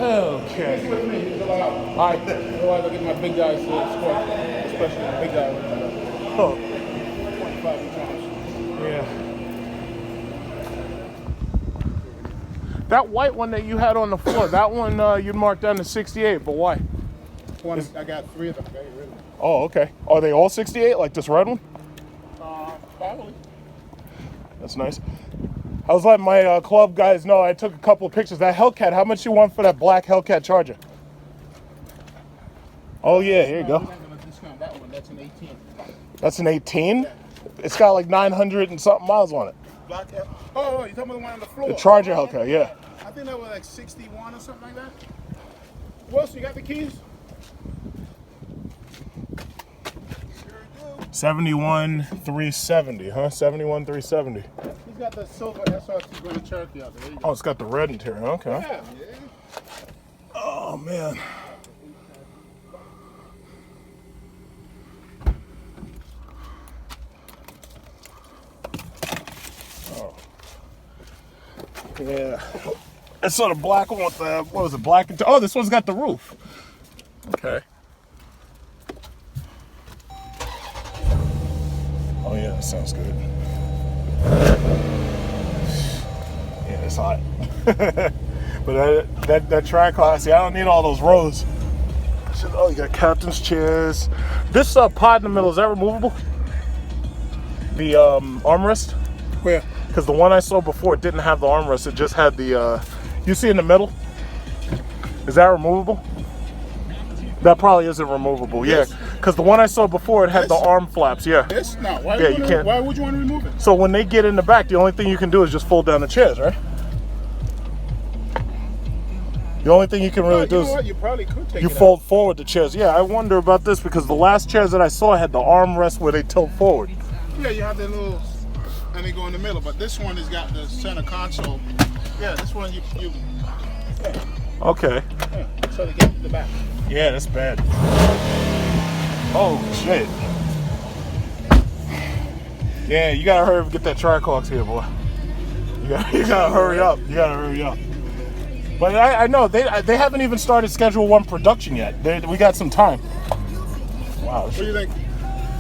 Okay. He's with me. He's allowed. All right. Otherwise, I'll get my big guys to score, especially the big guy with 25 times. Yeah. That white one that you had on the floor, that one you'd mark down to 68, but why? One, I got 3 of them. Got rid of them. Oh, okay. Are they all 68, like this red one? Probably. That's nice. I was letting my club guys know I took a couple of pictures. That Hellcat, how much you want for that black Hellcat Charger? Oh, yeah, here you go. We're not going to discount that one. That's an 18. That's an 18? It's got like 900 and something miles on it. Black. Oh, you're talking about the one on the floor? The Charger Hellcat, yeah. I think that was like 61 or something like that. Wilson, you got the keys? 71,370, huh? 71,370. He's got the silver SRT Grand Cherokee out there. Oh, it's got the red interior. Okay. Yeah. Oh, man. Oh. Yeah. It's sort of black one with the, what was it, black interior? Oh, this one's got the roof. Okay. Oh, yeah, that sounds good. Yeah, it's hot. But that tri-car, see, I don't need all those rows. Oh, you got captain's chairs. This pod in the middle, is that removable? The armrest? Where? Because the one I saw before didn't have the armrest, it just had the, you see in the middle? Is that removable? That probably isn't removable, yeah. Because the one I saw before, it had the arm flaps, yeah. This? No. Why, Yeah, you can't. Why would you want to remove it? So when they get in the back, the only thing you can do is just fold down the chairs, right? The only thing you can really do You is know what? You probably could take you it fold forward the chairs. Yeah, I wonder about this because the last chairs that I saw had the armrest where they tilt forward. Yeah, you have the little, and they go in the middle. But this one has got the center console. Yeah, this one you yeah. Okay. Yeah, so they get to the back. Yeah, that's bad. Oh, shit. Yeah, you gotta hurry up and get that Triclox here, boy. You gotta hurry up. You gotta hurry up. But I know, they haven't even started Schedule 1 production yet. We got some time. Wow. What do you think?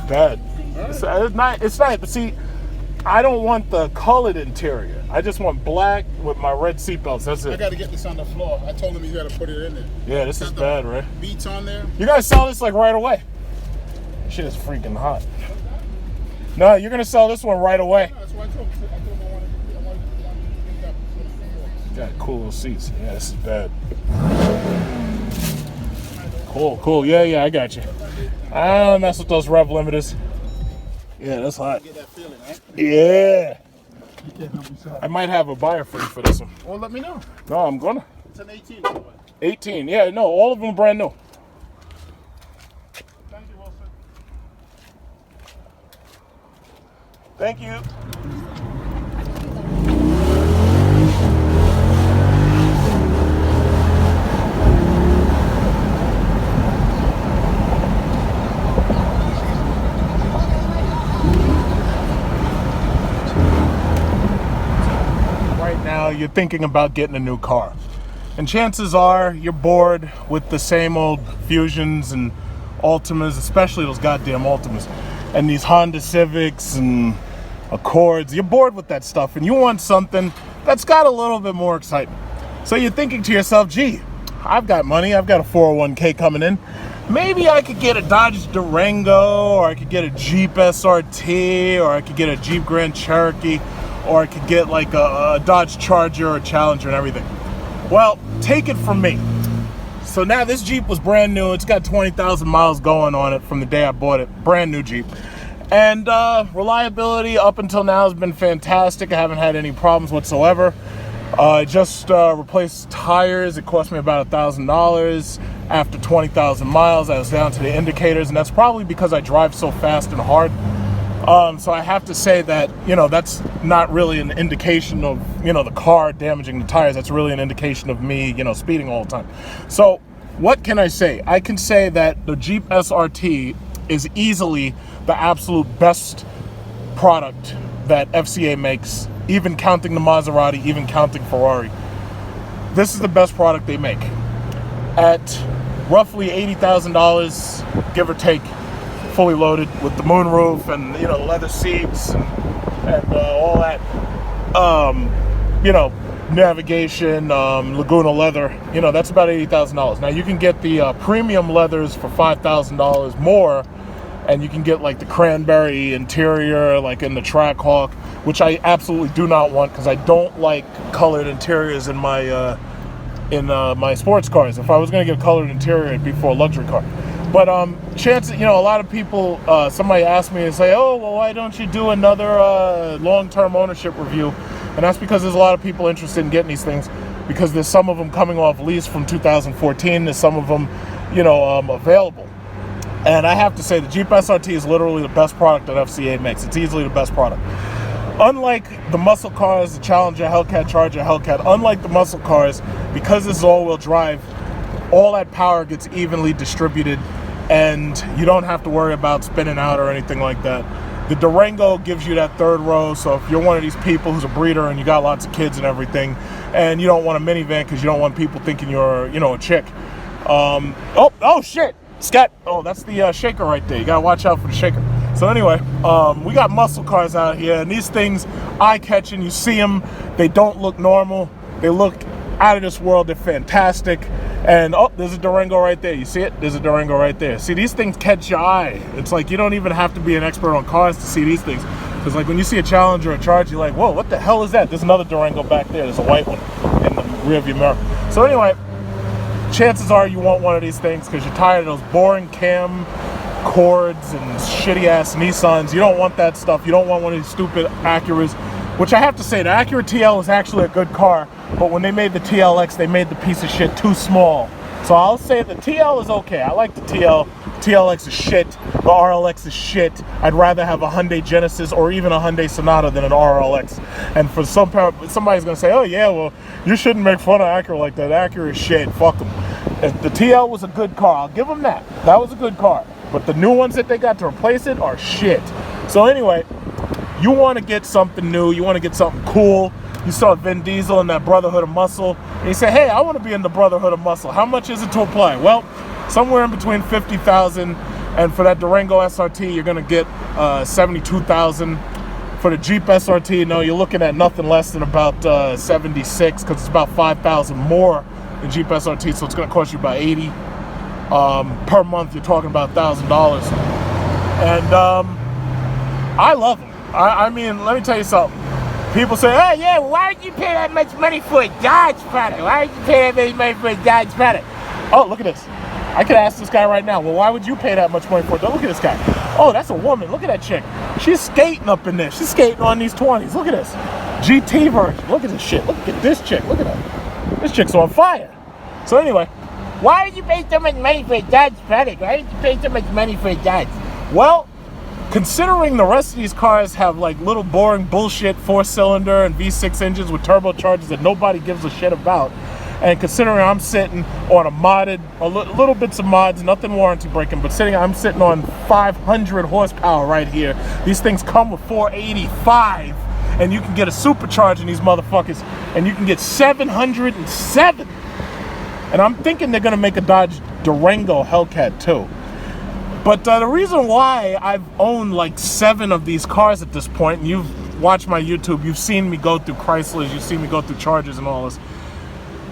Bad. It's nice, but see, I don't want the colored interior. I just want black with my red seatbelts. That's I it. got to get this on the floor. I told him he's got to put it in there. Yeah, this is bad, right? Beats on there. You guys sell this like right away. Shit is freaking hot. No, you're gonna sell this one right away. No, that's why I told him I wanted to Got cool little seats. Yeah, this is bad. Cool. Yeah, I got you. I don't mess with those rev limiters. Yeah, that's hot. get that feeling, right? Yeah. You can't help yourself. I might have a buyer for you for this one. Well, let me know. No, I'm gonna. It's an 18, by the way. 18. Yeah, no, all of them brand new. Thank you, Wilson. Thank you. Right now, you're thinking about getting a new car. And chances are you're bored with the same old Fusions and Altimas, especially those goddamn Altimas, and these Honda Civics and Accords. You're bored with that stuff and you want something that's got a little bit more excitement. So you're thinking to yourself, gee, I've got money, I've got a 401k coming in. Maybe I could get a Dodge Durango, or I could get a Jeep SRT, or I could get a Jeep Grand Cherokee, or I could get like a Dodge Charger or Challenger and everything. Well, take it from me. So now this Jeep was brand new. It's got 20,000 miles going on it from the day I bought it. Brand new Jeep. And reliability up until now has been fantastic. I haven't had any problems whatsoever. I just replaced tires. It cost me about $1,000. After 20,000 miles, I was down to the indicators, and that's probably because I drive so fast and hard. So I have to say that, that's not really an indication of, the car damaging the tires. That's really an indication of me, speeding all the time. So what can I say? I can say that the Jeep SRT is easily the absolute best product that FCA makes, even counting the Maserati, even counting Ferrari. This is the best product they make. at roughly $80,000, give or take, fully loaded with the moonroof and, you know, leather seats and all that, you know, navigation, Laguna leather, you know, that's about $80,000. Now you can get the premium leathers for $5,000 more, and you can get like the cranberry interior, like in the Trackhawk, which I absolutely do not want because I don't like colored interiors in my my sports cars. If I was going to get a colored interior, it'd be for a luxury car. But chances, you know, a lot of people, somebody asked me and say, oh, well, why don't you do another long-term ownership review? And that's because there's a lot of people interested in getting these things, because there's some of them coming off lease from 2014. There's some of them, you know, available. And I have to say, the Jeep SRT is literally the best product that FCA makes. It's easily the best product. Unlike the muscle cars, the Challenger, Hellcat Charger, Hellcat, unlike the muscle cars, because this is all-wheel drive, all that power gets evenly distributed, and you don't have to worry about spinning out or anything like that. The Durango gives you that third row, so if you're one of these people who's a breeder and you got lots of kids and everything, and you don't want a minivan because you don't want people thinking you're, you know, a chick. Oh shit, Scott. Oh, that's the shaker right there. You gotta watch out for the shaker. So anyway, we got muscle cars out here, and these things, eye-catching. You see them, they don't look normal. They look out of this world. They're fantastic. And oh, there's a Durango right there. You see it? There's a Durango right there. See, these things catch your eye. It's like you don't even have to be an expert on cars to see these things. Because like when you see a Challenger or a Charger, you're like, whoa, what the hell is that? There's another Durango back there. There's a white one in the rearview mirror. So anyway, chances are you want one of these things because you're tired of those boring cam Cords and shitty ass Nissans. You don't want that stuff. You don't want one of these stupid Acuras, which I have to say, the Acura TL is actually a good car, but when they made the TLX, they made the piece of shit too small. So I'll say the TL is okay. I like the TL. TLX is shit. The RLX is shit. I'd rather have a Hyundai Genesis or even a Hyundai Sonata than an RLX. And for somebody's gonna say, oh yeah, well, you shouldn't make fun of Acura like that. Acura is shit. Fuck them. The TL was a good car. I'll give them that. That was a good car. But the new ones that they got to replace it are shit. So anyway, you want to get something new. You want to get something cool. You saw Vin Diesel in that Brotherhood of Muscle. And you say, hey, I want to be in the Brotherhood of Muscle. How much is it to apply? Well, somewhere in between $50,000. And for that Durango SRT, you're going to get $72,000. For the Jeep SRT, no, you're looking at nothing less than about $76,000, because it's about $5,000 more than Jeep SRT. So it's going to cost you about $80,000. Per month, you're talking about $1,000. And I love them. I mean, let me tell you something. People say, oh yeah, well, why would you pay that much money for a Dodge product? Why would you pay that much money for a Dodge product? Oh, look at this. I could ask this guy right now, well, why would you pay that much money for it? Look at this guy. Oh, that's a woman. Look at that chick. She's skating up in there. She's skating on these 20s. Look at this. GT version. Look at this shit. Look at this chick. Look at her. This chick's on fire. So anyway, why would you pay so much money for a Dodge product? Why would you pay so much money for a Dodge? Well, considering the rest of these cars have like little boring bullshit 4-cylinder and V6 engines with turbochargers that nobody gives a shit about, and considering I'm sitting on a modded, little bits of mods, nothing warranty breaking, but I'm sitting on 500 horsepower right here. These things come with 485, and you can get a supercharger in these motherfuckers, and you can get 707. And I'm thinking they're going to make a Dodge Durango Hellcat too. But the reason why I've owned like 7 of these cars at this point, and you've watched my YouTube, you've seen me go through Chryslers, you've seen me go through Chargers and all this,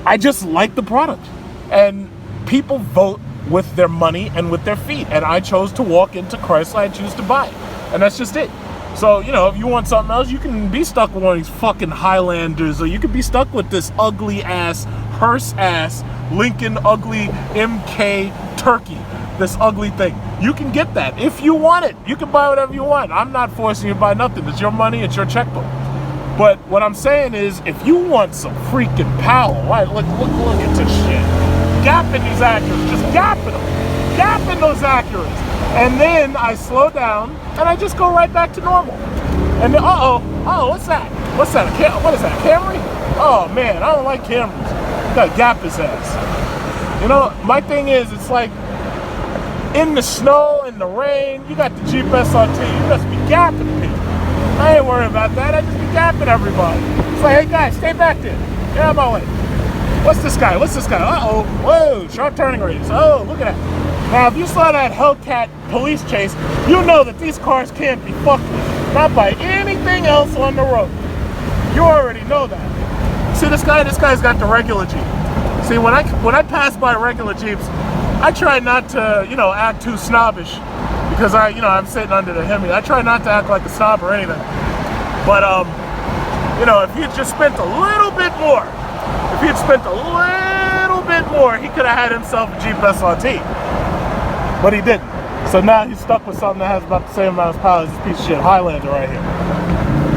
I just like the product. And people vote with their money and with their feet. And I chose to walk into Chrysler, I choose to buy. And that's just it. So, you know, if you want something else, you can be stuck with one of these fucking Highlanders, or you could be stuck with this ugly ass, hearse ass, Lincoln ugly MK Turkey. This ugly thing. You can get that if you want it. You can buy whatever you want. I'm not forcing you to buy nothing. It's your money, it's your checkbook. But what I'm saying is, if you want some freaking power, right? Look at this shit. Gapping these Acuras, just gapping them. Gapping those Acuras. And then I slow down and I just go right back to normal. And then, what's that? What's that? What is that? A Camry? Oh man, I don't like Camrys. Gotta gap his ass. You know, my thing is, it's like, in the snow, in the rain, you got the Jeep SRT, you just be gapping people. I ain't worried about that, I just be gapping everybody. It's like, hey guys, stay back there. Get out of my way. What's this guy? What's this guy? Uh-oh. Whoa, sharp turning radius. Oh, look at that. Now, if you saw that Hellcat police chase, you know that these cars can't be fucked with. Not by anything else on the road. You already know that. See this guy? This guy's got the regular Jeep. See, when I pass by regular Jeeps, I try not to, you know, act too snobbish because I'm sitting under the Hemi. I try not to act like a snob or anything. But, you know, if he'd just spent a little bit more, he could have had himself a Jeep SRT. But he didn't. So now he's stuck with something that has about the same amount of power as this piece of shit Highlander right here.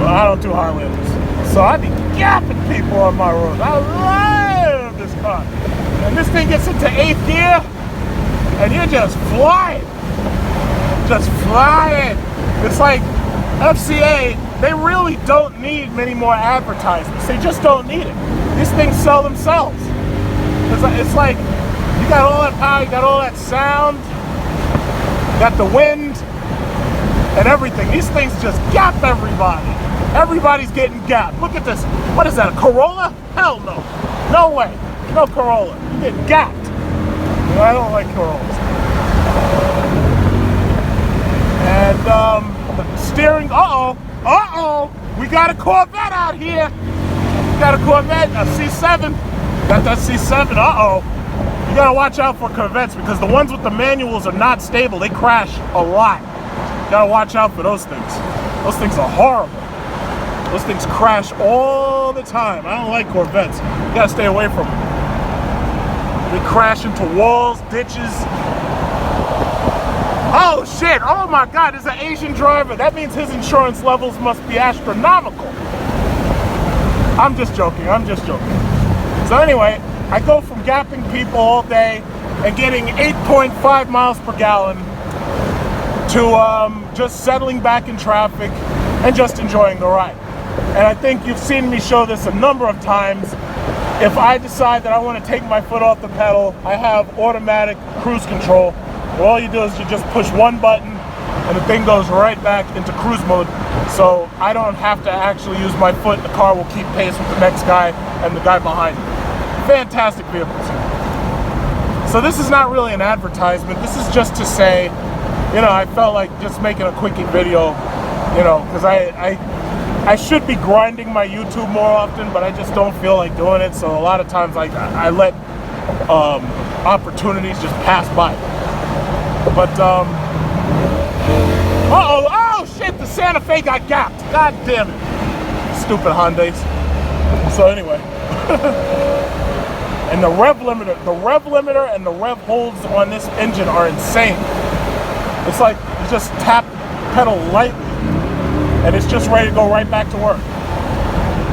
Well, I don't do Highlanders. So I be gapping people on my road. I love this car. And this thing gets into 8th gear, and you're just flying. Just flying. It's like FCA, they really don't need many more advertisements. They just don't need it. These things sell themselves. It's like, you got all that power, you got all that sound, you got the wind, and everything. These things just gap everybody. Everybody's getting gapped. Look at this. What is that, a Corolla? Hell no. No way. No Corolla. You get gapped. You know, I don't like Corollas. And steering, we got a Corvette out here. We got a Corvette, a C7. Got that C7, You gotta watch out for Corvettes because the ones with the manuals are not stable. They crash a lot. You gotta watch out for those things. Those things are horrible. Those things crash all the time. I don't like Corvettes. You gotta stay away from them. They crash into walls, ditches. Oh shit, oh my God, there's an Asian driver. That means his insurance levels must be astronomical. I'm just joking. So anyway, I go from gapping people all day and getting 8.5 miles per gallon to just settling back in traffic and just enjoying the ride. And I think you've seen me show this a number of times. If I decide that I want to take my foot off the pedal, I have automatic cruise control. All you do is you just push one button and the thing goes right back into cruise mode. So I don't have to actually use my foot. The car will keep pace with the next guy and the guy behind me. Fantastic vehicles. So this is not really an advertisement. This is just to say, you know, I felt like just making a quickie video, you know, because I should be grinding my YouTube more often, but I just don't feel like doing it. So a lot of times I let opportunities just pass by. But oh shit, the Santa Fe got gapped. God damn it. Stupid Hondas. So anyway. And the rev limiter and the rev holds on this engine are insane. It's like you just tap the pedal lightly and it's just ready to go right back to work.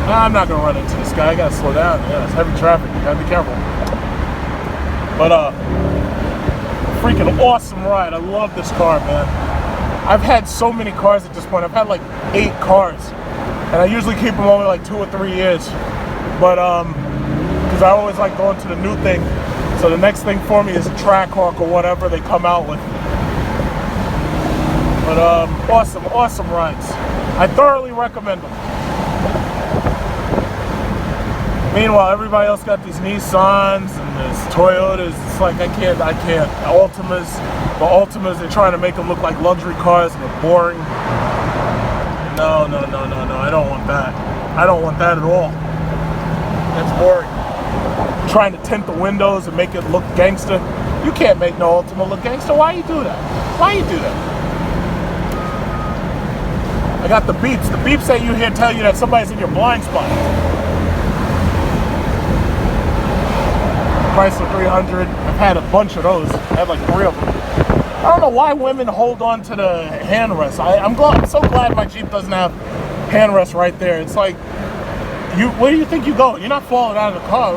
Nah, I'm not gonna run into this guy. I gotta slow down. Yeah, it's heavy traffic. You gotta be careful. But freaking awesome ride. I love this car, man. I've had so many cars at this point. I've had like 8 cars, and I usually keep them only like 2 or 3 years. But because I always like going to the new thing. So the next thing for me is a Trackhawk or whatever they come out with. But awesome rides. I thoroughly recommend them. Meanwhile, everybody else got these Nissans and there's Toyotas. It's like I can't. Altimas, the Altimas, they're trying to make them look like luxury cars and they're boring. No. I don't want that. I don't want that at all. That's boring. Trying to tint the windows and make it look gangster. You can't make no Altima look gangster. Why you do that? Why you do that? I got the beeps. The beeps that you hear tell you that somebody's in your blind spot. Chrysler 300. I've had a bunch of those. I had like 3 of them. I don't know why women hold on to the hand rest. I'm so glad my Jeep doesn't have hand rest right there. It's like, where do you think you're going? You're not falling out of the car.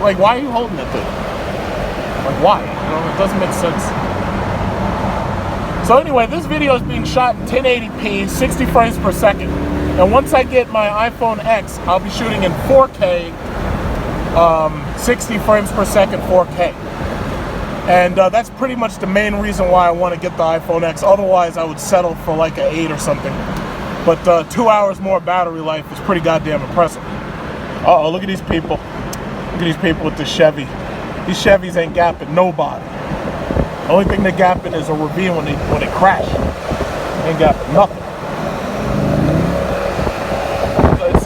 Like, why are you holding it there? Like, why? You know, it doesn't make sense. So anyway, this video is being shot in 1080p, 60 frames per second. And once I get my iPhone X, I'll be shooting in 4K, 60 frames per second, 4K. And that's pretty much the main reason why I want to get the iPhone X. Otherwise, I would settle for like an 8 or something. But 2 hours more battery life is pretty goddamn impressive. Uh-oh, look at these people. Look at these people with the Chevy. These Chevys ain't gapping nobody. The only thing they're gapping is a ravine when they crash. They ain't gapping nothing.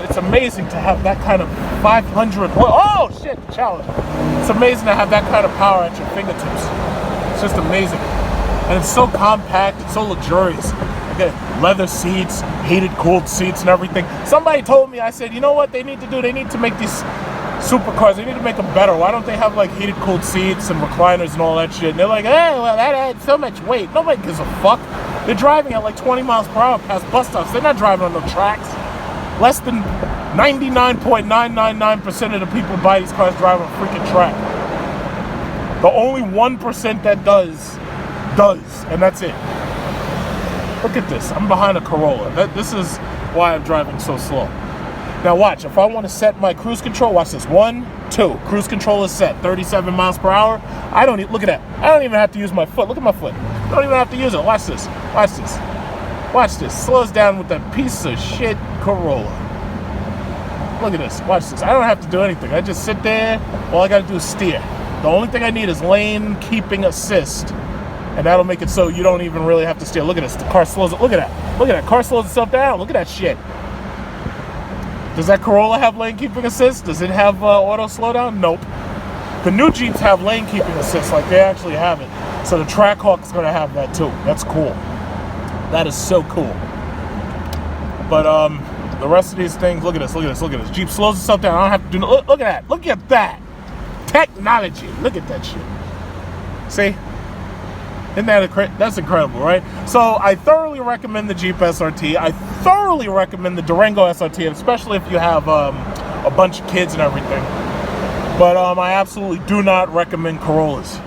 It's amazing to have that kind of 500. Oh shit, the Challenger. It's amazing to have that kind of power at your fingertips. It's just amazing. And it's so compact, it's so luxurious. Okay, leather seats, heated, cooled seats and everything. Somebody told me, I said, you know what they need to do? They need to make these supercars, they need to make them better. Why don't they have like heated, cooled seats and recliners and all that shit? And they're like, hey, well, that adds so much weight. Nobody gives a fuck. They're driving at like 20 miles per hour past bus stops. They're not driving on no tracks. Less than 99.999% of the people who buy these cars drive on a freaking track. The only 1% that does, and that's it. Look at this. I'm behind a Corolla. This is why I'm driving so slow. Now watch, if I want to set my cruise control, watch this. 1, 2, cruise control is set, 37 miles per hour. I don't look at that. I don't even have to use my foot. Look at my foot. I don't even have to use it. Watch this. Watch this. Watch this. Slows down with that piece of shit Corolla. Look at this. Watch this. I don't have to do anything. I just sit there. All I got to do is steer. The only thing I need is lane keeping assist. And that'll make it so you don't even really have to steer. Look at this. The car slows it. Look at that. Look at that. Car slows itself down. Look at that shit. Does that Corolla have lane keeping assist? Does it have auto slowdown? Nope. The new Jeeps have lane keeping assist. Like they actually have it. So the Trackhawk's going to have that too. That's cool. That is so cool. But the rest of these things, look at this, look at this, look at this. Jeep slows itself down. I don't have to do no. Look at that. Look at that. Technology. Look at that shit. See? Isn't that that's incredible, right? So I thoroughly recommend the Jeep SRT. I thoroughly recommend the Durango SRT, especially if you have a bunch of kids and everything. But I absolutely do not recommend Corollas.